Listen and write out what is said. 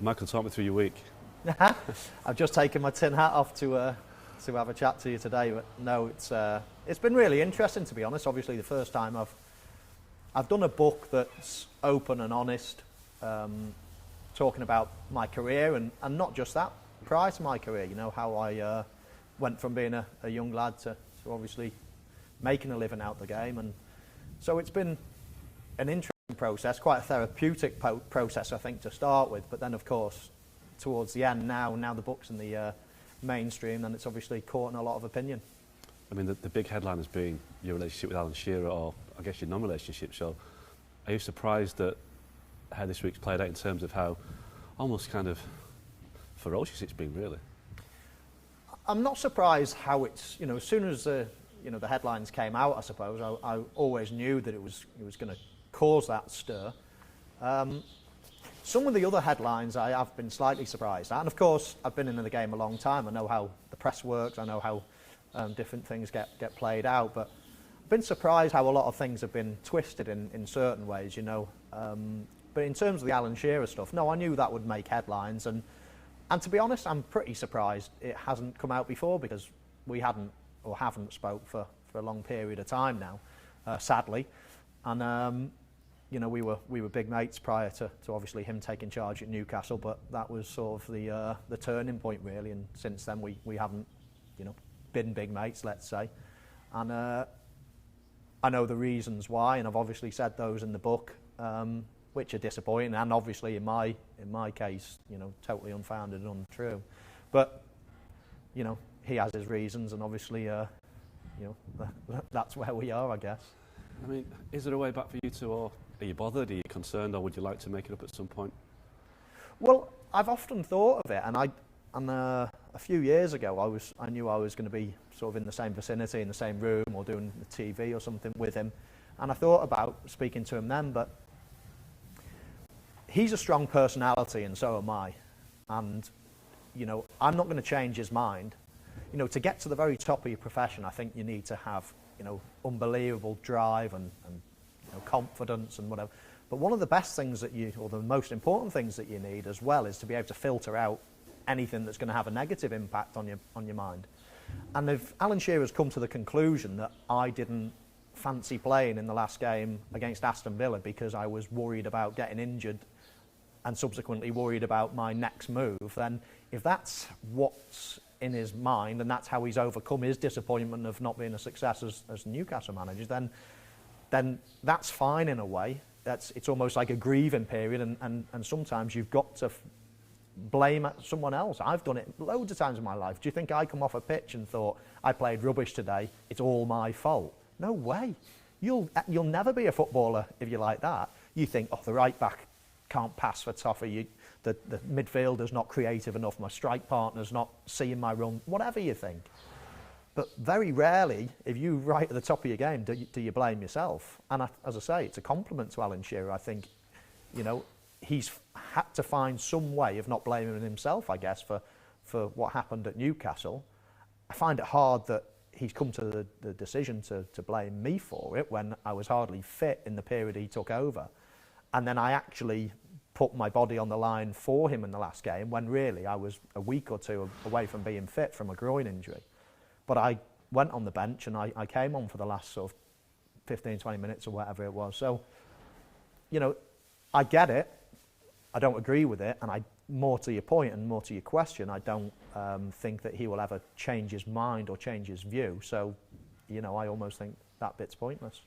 Michael, talk me through your week. I've just taken my tin hat off to have a chat to you today, but no, it's been really interesting, to be honest. Obviously, the first time I've done a book that's open and honest, talking about my career and not just that, prior to my career, you know, how I went from being a young lad to obviously making a living out the game. And so it's been an interesting process, quite a therapeutic process, I think, to start with, but then of course towards the end, now the book's in the mainstream, and it's obviously caught in a lot of opinion. I mean, the big headline has been your relationship with Alan Shearer, or I guess your non-relationship. So are you surprised at how this week's played out in terms of how almost kind of ferocious it's been, really? I'm not surprised how it's, you know, as soon as the headlines came out, I suppose, I always knew that it was going to cause that stir. Some of the other headlines I have been slightly surprised at, and of course I've been in the game a long time. I know how the press works, I know how different things get played out, but I've been surprised how a lot of things have been twisted in certain ways, you know. But in terms of the Alan Shearer stuff, no, I knew that would make headlines, and to be honest, I'm pretty surprised it hasn't come out before, because we haven't spoke for a long period of time now, sadly. And you know, we were big mates prior to obviously him taking charge at Newcastle, but that was sort of the turning point, really. And since then we haven't, you know, been big mates, let's say. And I know the reasons why, and I've obviously said those in the book, which are disappointing, and obviously in my case, you know, totally unfounded and untrue. But you know, he has his reasons, and obviously, you know, that's where we are, I guess. I mean, is there a way back for you two, or are you bothered, are you concerned, or would you like to make it up at some point? Well, I've often thought of it, and a few years ago I knew I was going to be sort of in the same vicinity, in the same room, or doing the TV or something with him, and I thought about speaking to him then, but he's a strong personality and so am I, and you know, I'm not going to change his mind. You know, to get to the very top of your profession, I think you need to have, you know, unbelievable drive and you know, confidence and whatever. But one of the best things or the most important things that you need as well, is to be able to filter out anything that's going to have a negative impact on your mind. And if Alan Shearer's come to the conclusion that I didn't fancy playing in the last game against Aston Villa because I was worried about getting injured and subsequently worried about my next move, then if that's what's in his mind and that's how he's overcome his disappointment of not being a success as Newcastle manager, then that's fine in a way. It's almost like a grieving period, and sometimes you've got to blame someone else. I've done it loads of times in my life. Do you think I come off a pitch and thought, I played rubbish today, it's all my fault? No way. You'll never be a footballer if you're like that. You think, oh, the right back can't pass for Toffee, the midfielder's not creative enough, my strike partner's not seeing my run, whatever you think. But very rarely, if you're right at the top of your game, do you blame yourself. And as I say, it's a compliment to Alan Shearer. I think, you know, he's had to find some way of not blaming himself, I guess, for what happened at Newcastle. I find it hard that he's come to the decision to blame me for it when I was hardly fit in the period he took over. And then I actually put my body on the line for him in the last game, when really I was a week or two away from being fit from a groin injury. But I went on the bench and I came on for the last sort of 15, 20 minutes or whatever it was. So, you know, I get it. I don't agree with it. And more to your point and more to your question, I don't think that he will ever change his mind or change his view. So, you know, I almost think that bit's pointless.